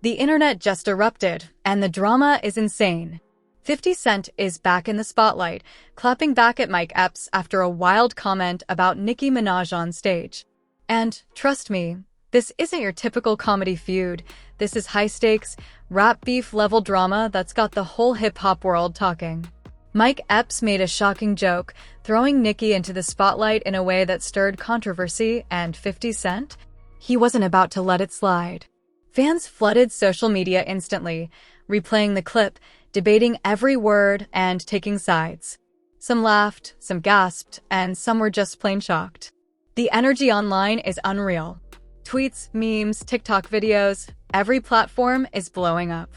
The internet just erupted, and the drama is insane. 50 Cent is back in the spotlight, clapping back at Epps after a wild comment about Nicki Minaj on stage. And, trust me, this isn't your typical comedy feud. This is high-stakes, rap beef-level drama that's got the whole hip-hop world talking. Epps made a shocking joke, throwing Nicki into the spotlight in a way that stirred controversy, and 50 Cent? He wasn't about to let it slide. Fans flooded social media instantly, replaying the clip, debating every word, and taking sides. Some laughed, some gasped, and some were just plain shocked. The energy online is unreal. Tweets, memes, TikTok videos, every platform is blowing up.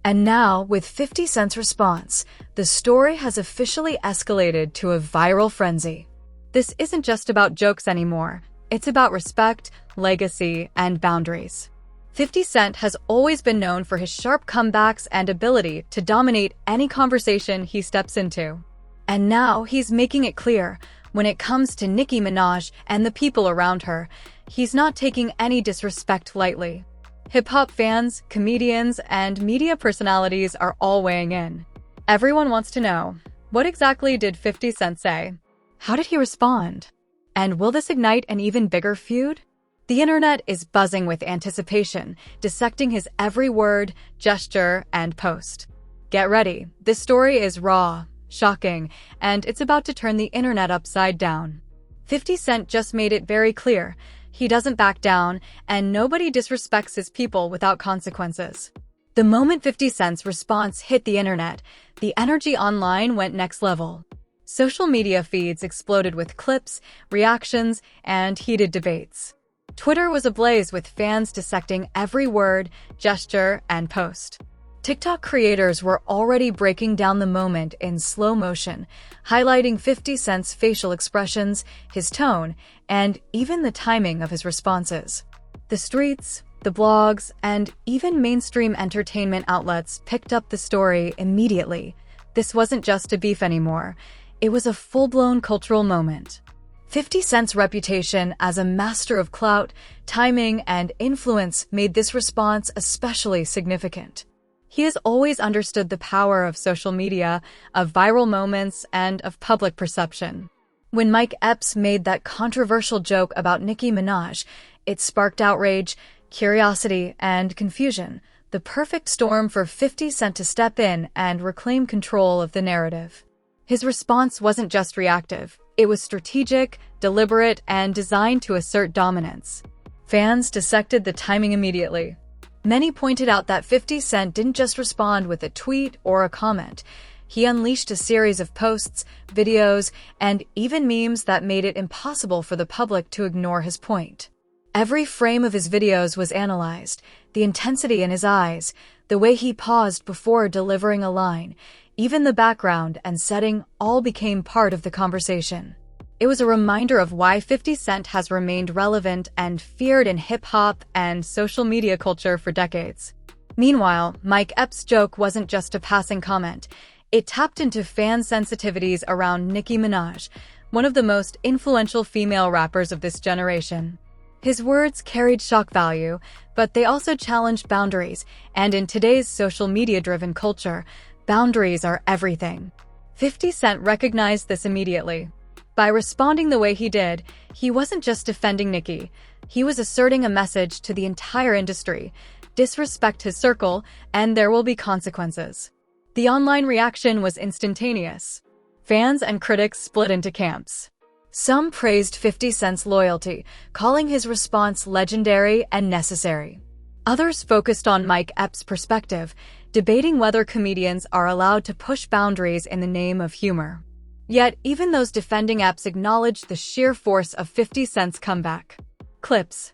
And now, with 50 Cent's response, the story has officially escalated to a viral frenzy. This isn't just about jokes anymore. It's about respect, legacy, and boundaries. 50 Cent has always been known for his sharp comebacks and ability to dominate any conversation he steps into. And now he's making it clear, when it comes to Nicki Minaj and the people around her, he's not taking any disrespect lightly. Hip-hop fans, comedians, and media personalities are all weighing in. Everyone wants to know, what exactly did 50 Cent say? How did he respond? And will this ignite an even bigger feud? The internet is buzzing with anticipation, dissecting his every word, gesture, and post. Get ready, this story is raw, shocking, and it's about to turn the internet upside down. 50 Cent just made it very clear, he doesn't back down, and nobody disrespects his people without consequences. The moment 50 Cent's response hit the internet, the energy online went next level. Social media feeds exploded with clips, reactions, and heated debates. Twitter was ablaze with fans dissecting every word, gesture, and post. TikTok creators were already breaking down the moment in slow motion, highlighting 50 Cent's facial expressions, his tone, and even the timing of his responses. The streets, the blogs, and even mainstream entertainment outlets picked up the story immediately. This wasn't just a beef anymore. It was a full-blown cultural moment. 50 Cent's reputation as a master of clout, timing, and influence made this response especially significant. He has always understood the power of social media, of viral moments, and of public perception. When Epps made that controversial joke about Nicki Minaj, it sparked outrage, curiosity, and confusion, the perfect storm for 50 Cent to step in and reclaim control of the narrative. His response wasn't just reactive. It was strategic, deliberate, and designed to assert dominance. Fans dissected the timing immediately. Many pointed out that 50 Cent didn't just respond with a tweet or a comment. He unleashed a series of posts, videos, and even memes that made it impossible for the public to ignore his point. Every frame of his videos was analyzed, the intensity in his eyes, the way he paused before delivering a line, even the background and setting all became part of the conversation. It was a reminder of why 50 Cent has remained relevant and feared in hip-hop and social media culture for decades. Meanwhile, Epps' joke wasn't just a passing comment. It tapped into fan sensitivities around Nicki Minaj, one of the most influential female rappers of this generation. His words carried shock value, but they also challenged boundaries, and in today's social media-driven culture, boundaries are everything. 50 Cent recognized this immediately. By responding the way he did, he wasn't just defending Nicki. He was asserting a message to the entire industry: disrespect his circle, and there will be consequences. The online reaction was instantaneous. Fans and critics split into camps. Some praised 50 Cent's loyalty, calling his response legendary and necessary. Others focused on Epps' perspective, debating whether comedians are allowed to push boundaries in the name of humor. Yet, even those defending Epps acknowledged the sheer force of 50 Cent's comeback. Clips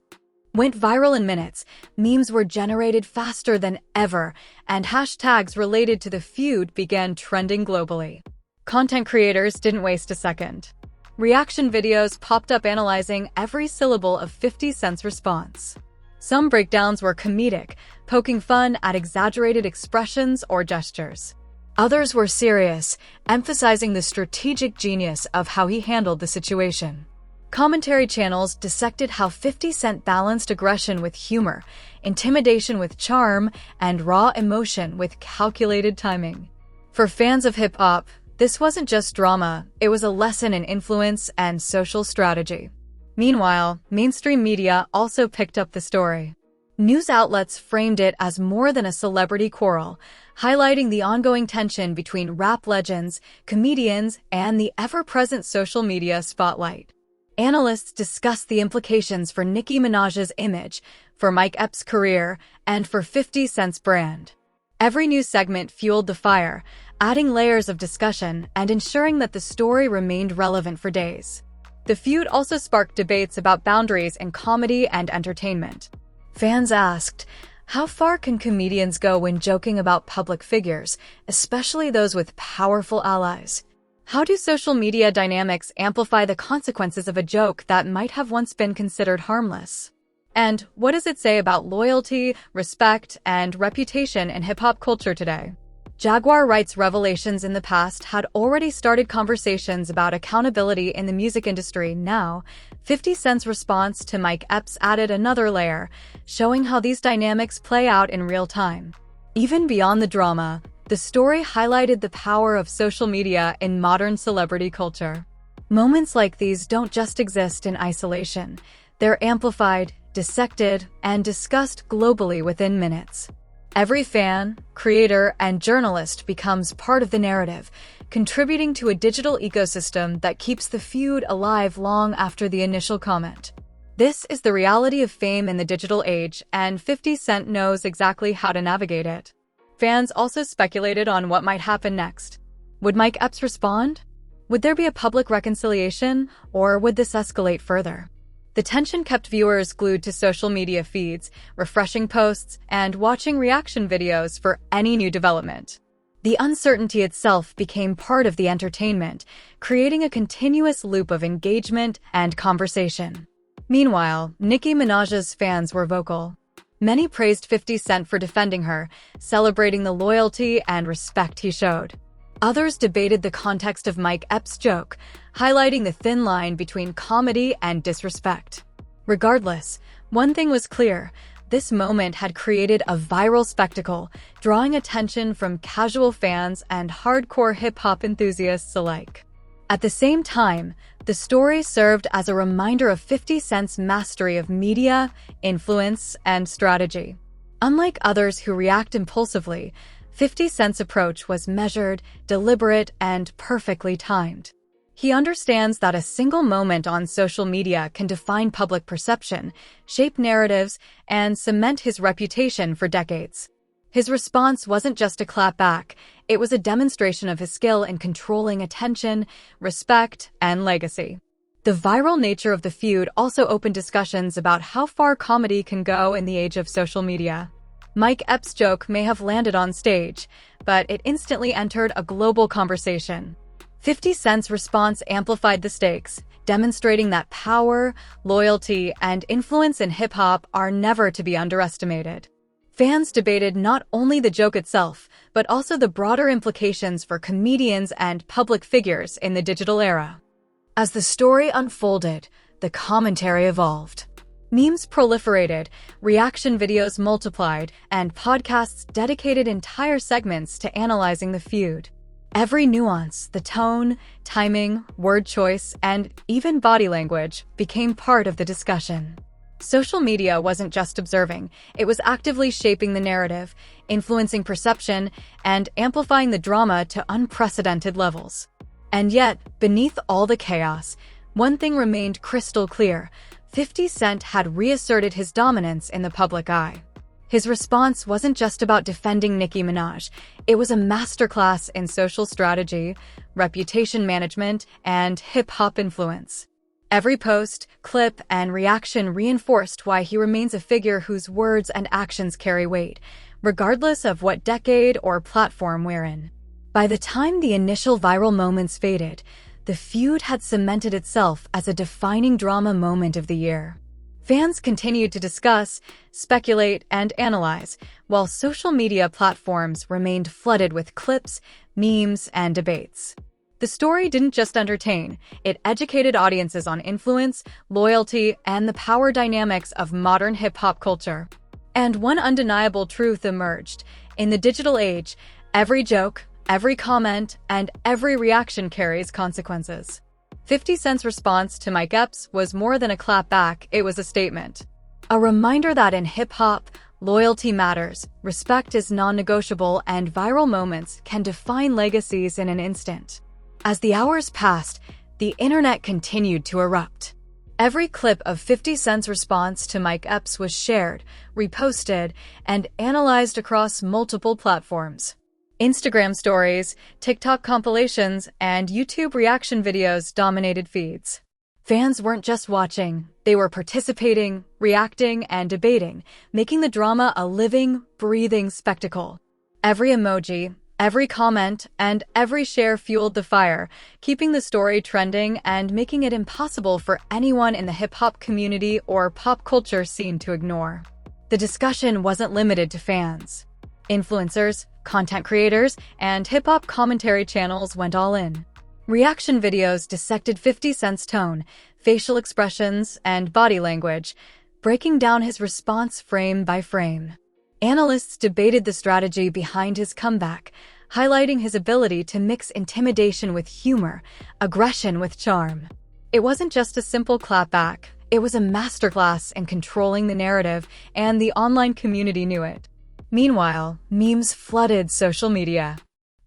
went viral in minutes, memes were generated faster than ever, and hashtags related to the feud began trending globally. Content creators didn't waste a second. Reaction videos popped up analyzing every syllable of 50 Cent's response. Some breakdowns were comedic, poking fun at exaggerated expressions or gestures. Others were serious, emphasizing the strategic genius of how he handled the situation. Commentary channels dissected how 50 Cent balanced aggression with humor, intimidation with charm, and raw emotion with calculated timing. For fans of hip-hop, this wasn't just drama, it was a lesson in influence and social strategy. Meanwhile, mainstream media also picked up the story. News outlets framed it as more than a celebrity quarrel, highlighting the ongoing tension between rap legends, comedians, and the ever-present social media spotlight. Analysts discussed the implications for Nicki Minaj's image, for Mike Epps' career, and for 50 Cent's brand. Every news segment fueled the fire, adding layers of discussion and ensuring that the story remained relevant for days. The feud also sparked debates about boundaries in comedy and entertainment. Fans asked, how far can comedians go when joking about public figures, especially those with powerful allies? How do social media dynamics amplify the consequences of a joke that might have once been considered harmless? And what does it say about loyalty, respect, and reputation in hip-hop culture today? Jaguar writes revelations in the past had already started conversations about accountability in the music industry. Now, 50 Cent's response to Mike Epps added another layer, showing how these dynamics play out in real time. Even beyond the drama, the story highlighted the power of social media in modern celebrity culture. Moments like these don't just exist in isolation. They're amplified, dissected, and discussed globally within minutes. Every fan, creator, and journalist becomes part of the narrative, contributing to a digital ecosystem that keeps the feud alive long after the initial comment. This is the reality of fame in the digital age, and 50 Cent knows exactly how to navigate it. Fans also speculated on what might happen next. Would Mike Epps respond? Would there be a public reconciliation, or would this escalate further? The tension kept viewers glued to social media feeds, refreshing posts, and watching reaction videos for any new development. The uncertainty itself became part of the entertainment, creating a continuous loop of engagement and conversation. Meanwhile, Nicki Minaj's fans were vocal. Many praised 50 Cent for defending her, celebrating the loyalty and respect he showed. Others debated the context of Mike Epps' joke, highlighting the thin line between comedy and disrespect. Regardless, one thing was clear: this moment had created a viral spectacle, drawing attention from casual fans and hardcore hip-hop enthusiasts alike. At the same time, the story served as a reminder of 50 Cent's mastery of media, influence, and strategy. Unlike others who react impulsively, 50 Cent's approach was measured, deliberate, and perfectly timed. He understands that a single moment on social media can define public perception, shape narratives, and cement his reputation for decades. His response wasn't just a clap back, it was a demonstration of his skill in controlling attention, respect, and legacy. The viral nature of the feud also opened discussions about how far comedy can go in the age of social media. Mike Epps' joke may have landed on stage, but it instantly entered a global conversation. 50 Cent's response amplified the stakes, demonstrating that power, loyalty, and influence in hip-hop are never to be underestimated. Fans debated not only the joke itself, but also the broader implications for comedians and public figures in the digital era. As the story unfolded, the commentary evolved. Memes proliferated, reaction videos multiplied, and podcasts dedicated entire segments to analyzing the feud. Every nuance, the tone, timing, word choice, and even body language became part of the discussion. Social media wasn't just observing, it was actively shaping the narrative, influencing perception, and amplifying the drama to unprecedented levels. And yet, beneath all the chaos, one thing remained crystal clear: 50 Cent had reasserted his dominance in the public eye. His response wasn't just about defending Nicki Minaj, it was a masterclass in social strategy, reputation management, and hip-hop influence. Every post, clip, and reaction reinforced why he remains a figure whose words and actions carry weight, regardless of what decade or platform we're in. By the time the initial viral moments faded, the feud had cemented itself as a defining drama moment of the year. Fans continued to discuss, speculate, and analyze, while social media platforms remained flooded with clips, memes, and debates. The story didn't just entertain, it educated audiences on influence, loyalty, and the power dynamics of modern hip-hop culture. And one undeniable truth emerged. In the digital age, every joke, every comment, and every reaction carries consequences. 50 Cent's response to Mike Epps was more than a clapback, it was a statement. A reminder that in hip-hop, loyalty matters, respect is non-negotiable, and viral moments can define legacies in an instant. As the hours passed, the internet continued to erupt. Every clip of 50 Cent's response to Mike Epps was shared, reposted, and analyzed across multiple platforms. Instagram stories, TikTok compilations, and YouTube reaction videos dominated feeds. Fans weren't just watching, they were participating, reacting, and debating, making the drama a living, breathing spectacle. Every emoji, every comment, and every share fueled the fire, keeping the story trending and making it impossible for anyone in the hip-hop community or pop culture scene to ignore. The discussion wasn't limited to fans. Influencers, content creators, and hip-hop commentary channels went all in. Reaction videos dissected 50 Cent's tone, facial expressions, and body language, breaking down his response frame by frame. Analysts debated the strategy behind his comeback, highlighting his ability to mix intimidation with humor, aggression with charm. It wasn't just a simple clapback, it was a masterclass in controlling the narrative, and the online community knew it. Meanwhile, memes flooded social media.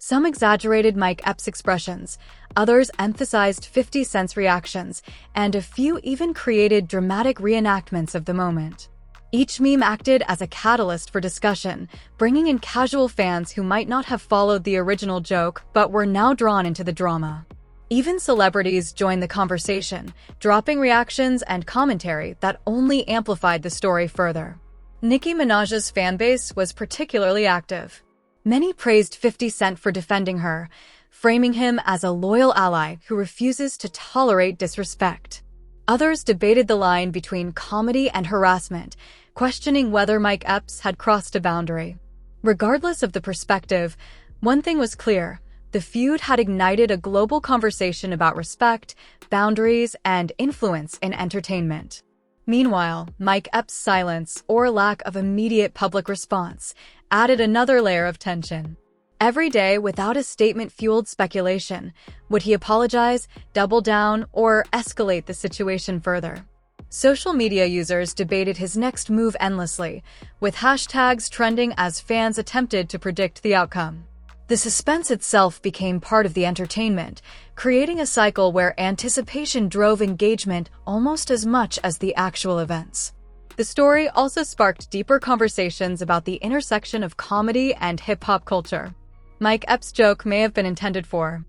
Some exaggerated Mike Epps' expressions, others emphasized 50 Cent's reactions, and a few even created dramatic reenactments of the moment. Each meme acted as a catalyst for discussion, bringing in casual fans who might not have followed the original joke but were now drawn into the drama. Even celebrities joined the conversation, dropping reactions and commentary that only amplified the story further. Nicki Minaj's fanbase was particularly active. Many praised 50 Cent for defending her, framing him as a loyal ally who refuses to tolerate disrespect. Others debated the line between comedy and harassment, questioning whether Mike Epps had crossed a boundary. Regardless of the perspective, one thing was clear: the feud had ignited a global conversation about respect, boundaries, and influence in entertainment. Meanwhile, Mike Epps' silence, or lack of immediate public response, added another layer of tension. Every day without a statement fueled speculation. Would he apologize, double down, or escalate the situation further? Social media users debated his next move endlessly, with hashtags trending as fans attempted to predict the outcome. The suspense itself became part of the entertainment, creating a cycle where anticipation drove engagement almost as much as the actual events. The story also sparked deeper conversations about the intersection of comedy and hip-hop culture. Mike Epps' joke may have been intended for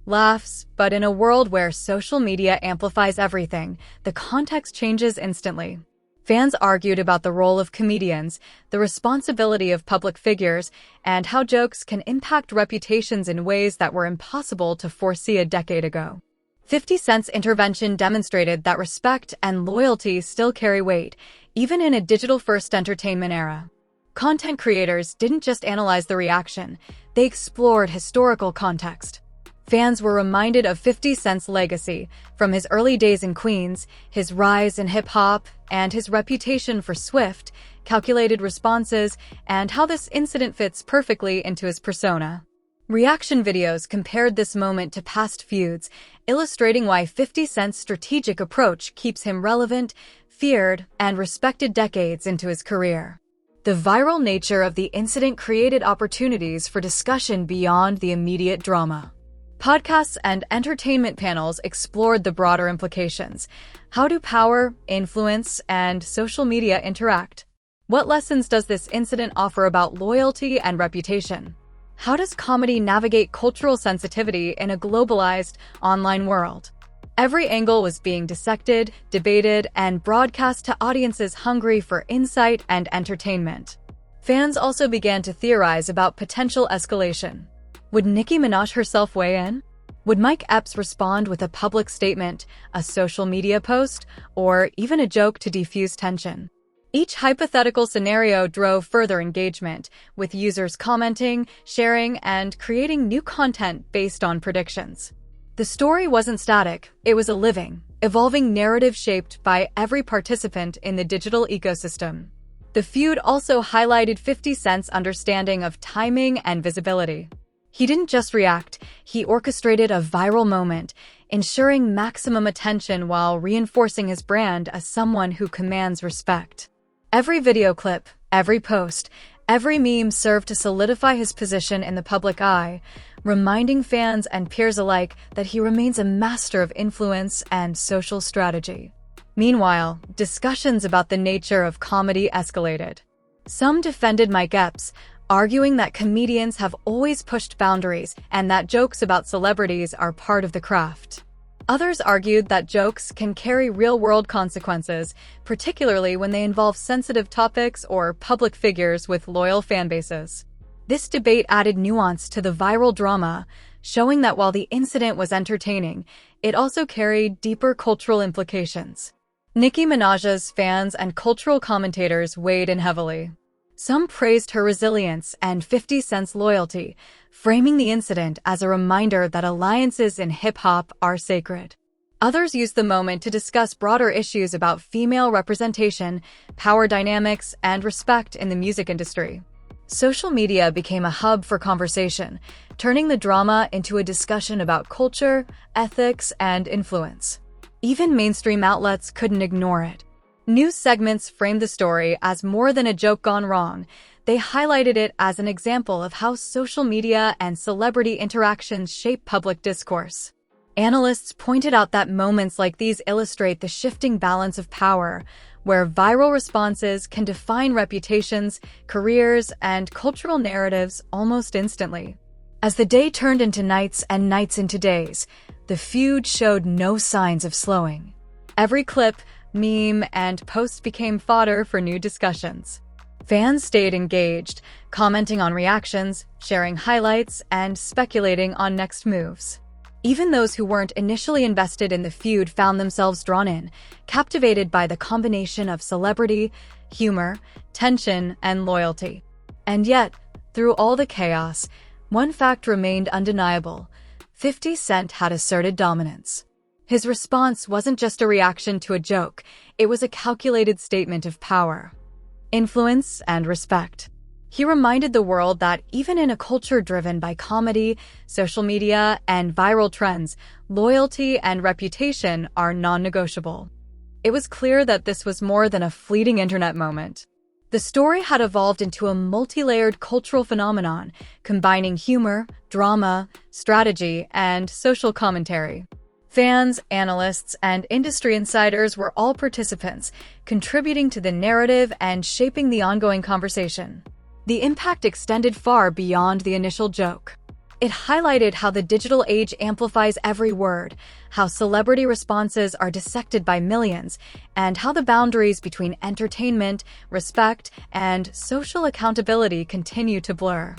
laughs, but in a world where social media amplifies everything, the context changes instantly. Fans argued about the role of comedians, the responsibility of public figures, and how jokes can impact reputations in ways that were impossible to foresee a decade ago. 50 Cent's intervention demonstrated that respect and loyalty still carry weight, even in a digital-first entertainment era. Content creators didn't just analyze the reaction, they explored historical context. Fans were reminded of 50 Cent's legacy, from his early days in Queens, his rise in hip-hop, and his reputation for swift, calculated responses, and how this incident fits perfectly into his persona. Reaction videos compared this moment to past feuds, illustrating why 50 Cent's strategic approach keeps him relevant, feared, and respected decades into his career. The viral nature of the incident created opportunities for discussion beyond the immediate drama. Podcasts and entertainment panels explored the broader implications. How do power, influence, and social media interact? What lessons does this incident offer about loyalty and reputation? How does comedy navigate cultural sensitivity in a globalized, online world? Every angle was being dissected, debated, and broadcast to audiences hungry for insight and entertainment. Fans also began to theorize about potential escalation. Would Nicki Minaj herself weigh in? Would Mike Epps respond with a public statement, a social media post, or even a joke to defuse tension? Each hypothetical scenario drove further engagement, with users commenting, sharing, and creating new content based on predictions. The story wasn't static, it was a living, evolving narrative shaped by every participant in the digital ecosystem. The feud also highlighted 50 Cent's understanding of timing and visibility. He didn't just react, he orchestrated a viral moment, ensuring maximum attention while reinforcing his brand as someone who commands respect. Every video clip, every post, every meme served to solidify his position in the public eye, reminding fans and peers alike that he remains a master of influence and social strategy. Meanwhile, discussions about the nature of comedy escalated. Some defended Mike Epps, arguing that comedians have always pushed boundaries and that jokes about celebrities are part of the craft. Others argued that jokes can carry real-world consequences, particularly when they involve sensitive topics or public figures with loyal fanbases. This debate added nuance to the viral drama, showing that while the incident was entertaining, it also carried deeper cultural implications. Nicki Minaj's fans and cultural commentators weighed in heavily. Some praised her resilience and 50 Cent's loyalty, framing the incident as a reminder that alliances in hip-hop are sacred. Others used the moment to discuss broader issues about female representation, power dynamics, and respect in the music industry. Social media became a hub for conversation, turning the drama into a discussion about culture, ethics, and influence. Even mainstream outlets couldn't ignore it. News segments framed the story as more than a joke gone wrong. They highlighted it as an example of how social media and celebrity interactions shape public discourse. Analysts pointed out that moments like these illustrate the shifting balance of power, where viral responses can define reputations, careers, and cultural narratives almost instantly. As the day turned into nights and nights into days, the feud showed no signs of slowing. Every clip, meme, and post became fodder for new discussions. Fans stayed engaged, commenting on reactions, sharing highlights, and speculating on next moves. Even those who weren't initially invested in the feud found themselves drawn in, captivated by the combination of celebrity, humor, tension, and loyalty. And yet, through all the chaos, one fact remained undeniable: 50 Cent had asserted dominance. His response wasn't just a reaction to a joke, it was a calculated statement of power, influence, and respect. He reminded the world that even in a culture driven by comedy, social media, and viral trends, loyalty and reputation are non-negotiable. It was clear that this was more than a fleeting internet moment. The story had evolved into a multi-layered cultural phenomenon, combining humor, drama, strategy, and social commentary. Fans, analysts, and industry insiders were all participants, contributing to the narrative and shaping the ongoing conversation. The impact extended far beyond the initial joke. It highlighted how the digital age amplifies every word, how celebrity responses are dissected by millions, and how the boundaries between entertainment, respect, and social accountability continue to blur.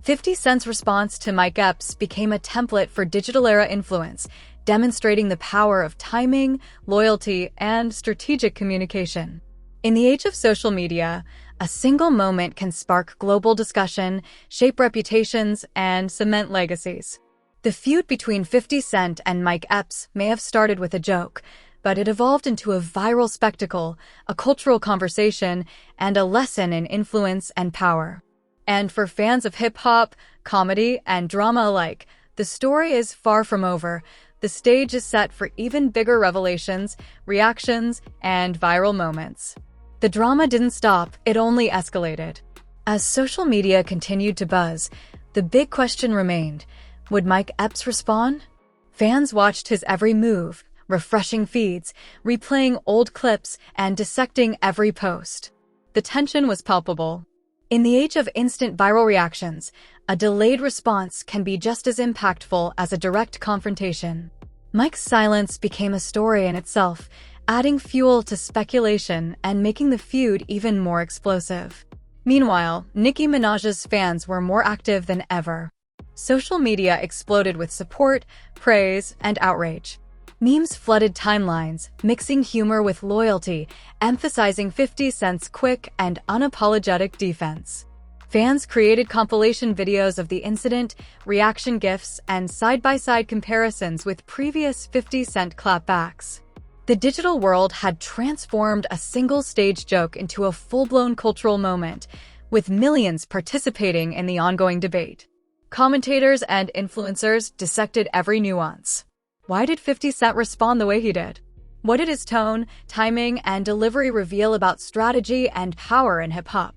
50 Cent's response to Mike Epps became a template for digital-era influence, demonstrating the power of timing, loyalty, and strategic communication. In the age of social media, a single moment can spark global discussion, shape reputations, and cement legacies. The feud between 50 Cent and Mike Epps may have started with a joke, but it evolved into a viral spectacle, a cultural conversation, and a lesson in influence and power. And for fans of hip-hop, comedy, and drama alike, the story is far from over. The stage is set for even bigger revelations, reactions, and viral moments. The drama didn't stop, it only escalated. As social media continued to buzz, the big question remained: would Mike Epps respond? Fans watched his every move, refreshing feeds, replaying old clips, and dissecting every post. The tension was palpable. In the age of instant viral reactions, a delayed response can be just as impactful as a direct confrontation. Mike's silence became a story in itself, adding fuel to speculation and making the feud even more explosive. Meanwhile, Nicki Minaj's fans were more active than ever. Social media exploded with support, praise, and outrage. Memes flooded timelines, mixing humor with loyalty, emphasizing 50 Cent's quick and unapologetic defense. Fans created compilation videos of the incident, reaction GIFs, and side-by-side comparisons with previous 50 Cent clapbacks. The digital world had transformed a single-stage joke into a full-blown cultural moment, with millions participating in the ongoing debate. Commentators and influencers dissected every nuance. Why did 50 Cent respond the way he did? What did his tone, timing, and delivery reveal about strategy and power in hip-hop?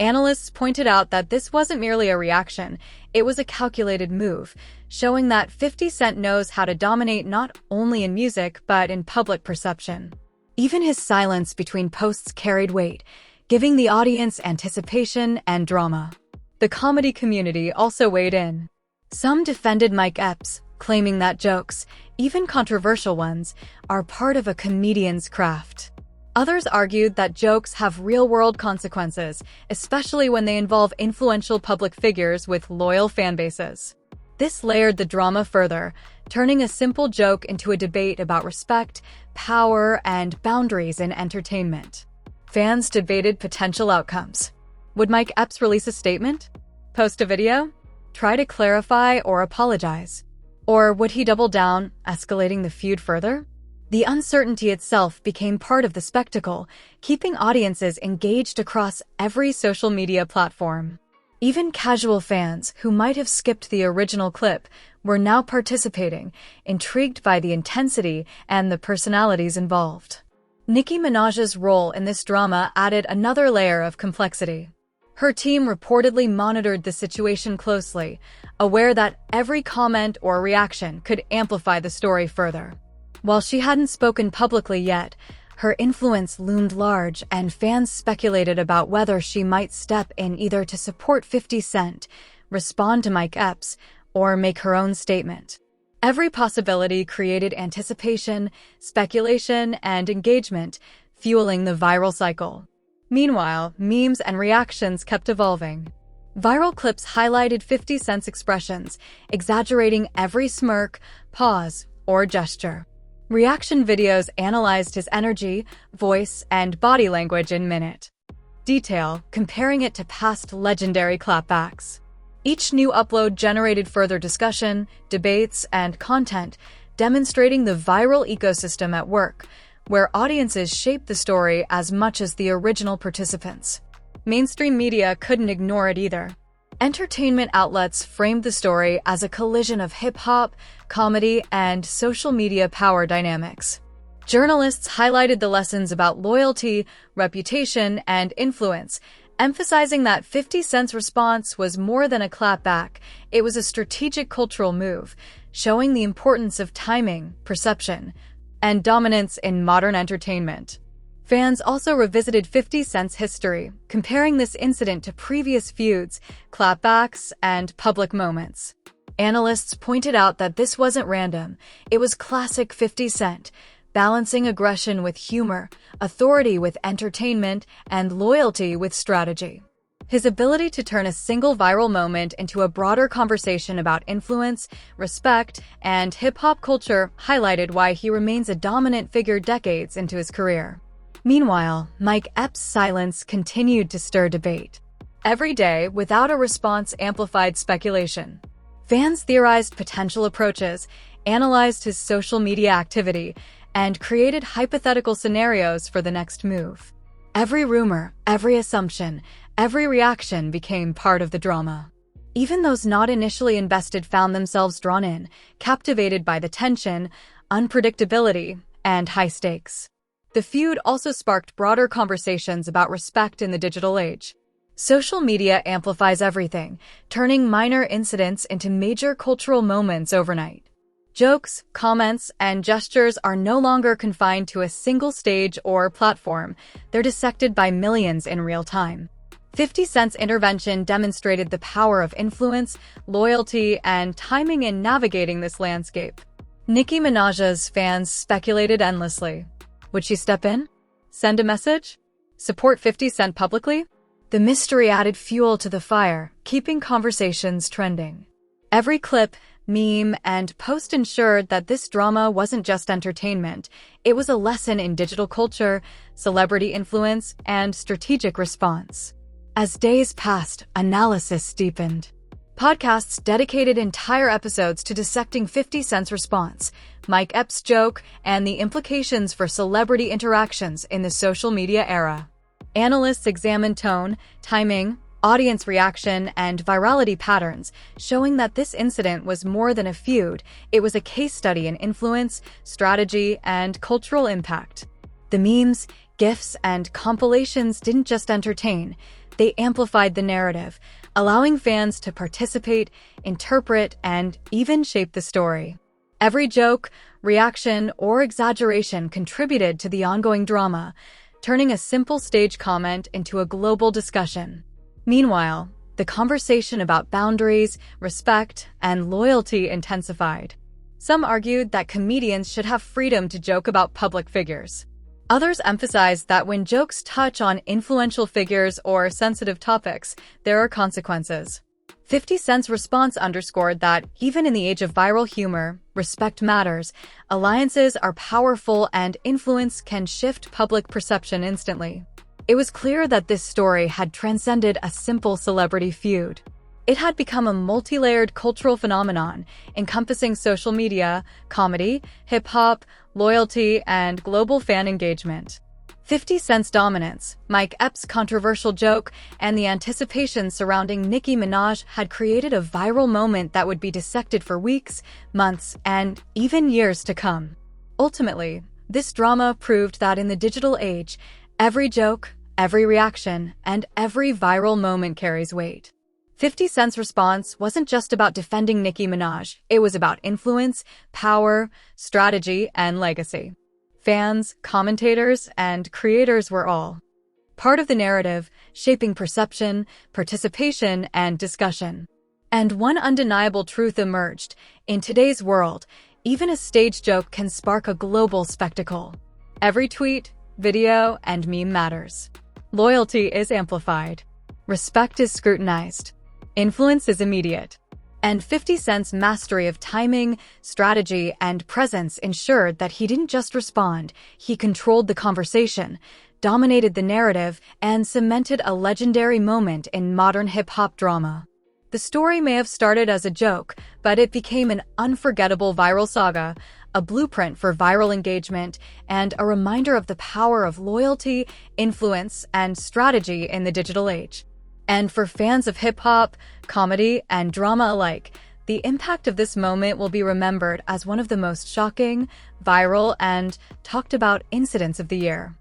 Analysts pointed out that this wasn't merely a reaction, it was a calculated move, showing that 50 Cent knows how to dominate not only in music but in public perception. Even his silence between posts carried weight, giving the audience anticipation and drama. The comedy community also weighed in. Some defended Mike Epps, claiming that jokes, even controversial ones, are part of a comedian's craft. Others argued that jokes have real-world consequences, especially when they involve influential public figures with loyal fan bases. This layered the drama further, turning a simple joke into a debate about respect, power, and boundaries in entertainment. Fans debated potential outcomes. Would Mike Epps release a statement? Post a video? Try to clarify or apologize? Or would he double down, escalating the feud further? The uncertainty itself became part of the spectacle, keeping audiences engaged across every social media platform. Even casual fans, who might have skipped the original clip, were now participating, intrigued by the intensity and the personalities involved. Nicki Minaj's role in this drama added another layer of complexity. Her team reportedly monitored the situation closely, aware that every comment or reaction could amplify the story further. While she hadn't spoken publicly yet, her influence loomed large, and fans speculated about whether she might step in either to support 50 Cent, respond to Mike Epps, or make her own statement. Every possibility created anticipation, speculation, and engagement, fueling the viral cycle. Meanwhile, memes and reactions kept evolving. Viral clips highlighted 50 Cent's expressions, exaggerating every smirk, pause, or gesture. Reaction videos analyzed his energy, voice, and body language in minute detail, comparing it to past legendary clapbacks. Each new upload generated further discussion, debates, and content, demonstrating the viral ecosystem at work, where audiences shaped the story as much as the original participants. Mainstream media couldn't ignore it either. Entertainment outlets framed the story as a collision of hip-hop, comedy, and social media power dynamics. Journalists highlighted the lessons about loyalty, reputation, and influence, emphasizing that 50 Cent's response was more than a clapback, it was a strategic cultural move, showing the importance of timing, perception, and dominance in modern entertainment. Fans also revisited 50 Cent's history, comparing this incident to previous feuds, clapbacks, and public moments. Analysts pointed out that this wasn't random, it was classic 50 Cent, balancing aggression with humor, authority with entertainment, and loyalty with strategy. His ability to turn a single viral moment into a broader conversation about influence, respect, and hip-hop culture highlighted why he remains a dominant figure decades into his career. Meanwhile, Mike Epps' silence continued to stir debate. Every day, without a response, amplified speculation. Fans theorized potential approaches, analyzed his social media activity, and created hypothetical scenarios for the next move. Every rumor, every assumption, every reaction became part of the drama. Even those not initially invested found themselves drawn in, captivated by the tension, unpredictability, and high stakes. The feud also sparked broader conversations about respect in the digital age. Social media amplifies everything, turning minor incidents into major cultural moments overnight. Jokes, comments, and gestures are no longer confined to a single stage or platform. They're dissected by millions in real time. 50 Cent's intervention demonstrated the power of influence, loyalty, and timing in navigating this landscape. Nicki Minaj's fans speculated endlessly. Would she step in? Send a message? Support 50 Cent publicly? The mystery added fuel to the fire, keeping conversations trending. Every clip, meme, and post ensured that this drama wasn't just entertainment, it was a lesson in digital culture, celebrity influence, and strategic response. As days passed, analysis deepened. Podcasts dedicated entire episodes to dissecting 50 Cent's response, Mike Epps' joke, and the implications for celebrity interactions in the social media era. Analysts examined tone, timing, audience reaction, and virality patterns, showing that this incident was more than a feud. It was a case study in influence, strategy, and cultural impact. The memes, GIFs, and compilations didn't just entertain, they amplified the narrative, allowing fans to participate, interpret, and even shape the story. Every joke, reaction, or exaggeration contributed to the ongoing drama, turning a simple stage comment into a global discussion. Meanwhile, the conversation about boundaries, respect, and loyalty intensified. Some argued that comedians should have freedom to joke about public figures. Others emphasized that when jokes touch on influential figures or sensitive topics, there are consequences. 50 Cent's response underscored that, even in the age of viral humor, respect matters, alliances are powerful, and influence can shift public perception instantly. It was clear that this story had transcended a simple celebrity feud. It had become a multi-layered cultural phenomenon, encompassing social media, comedy, hip-hop, loyalty, and global fan engagement. 50 Cent's dominance, Mike Epps' controversial joke, and the anticipation surrounding Nicki Minaj had created a viral moment that would be dissected for weeks, months, and even years to come. Ultimately, this drama proved that in the digital age, every joke, every reaction, and every viral moment carries weight. 50 Cent's response wasn't just about defending Nicki Minaj, it was about influence, power, strategy, and legacy. Fans, commentators, and creators were all part of the narrative, shaping perception, participation, and discussion. And one undeniable truth emerged: in today's world, even a stage joke can spark a global spectacle. Every tweet, video, and meme matters. Loyalty is amplified. Respect is scrutinized. Influence is immediate. And 50 Cent's mastery of timing, strategy, and presence ensured that he didn't just respond, he controlled the conversation, dominated the narrative, and cemented a legendary moment in modern hip-hop drama. The story may have started as a joke, but it became an unforgettable viral saga, a blueprint for viral engagement, and a reminder of the power of loyalty, influence, and strategy in the digital age. And for fans of hip-hop, comedy, and drama alike, the impact of this moment will be remembered as one of the most shocking, viral, and talked about incidents of the year.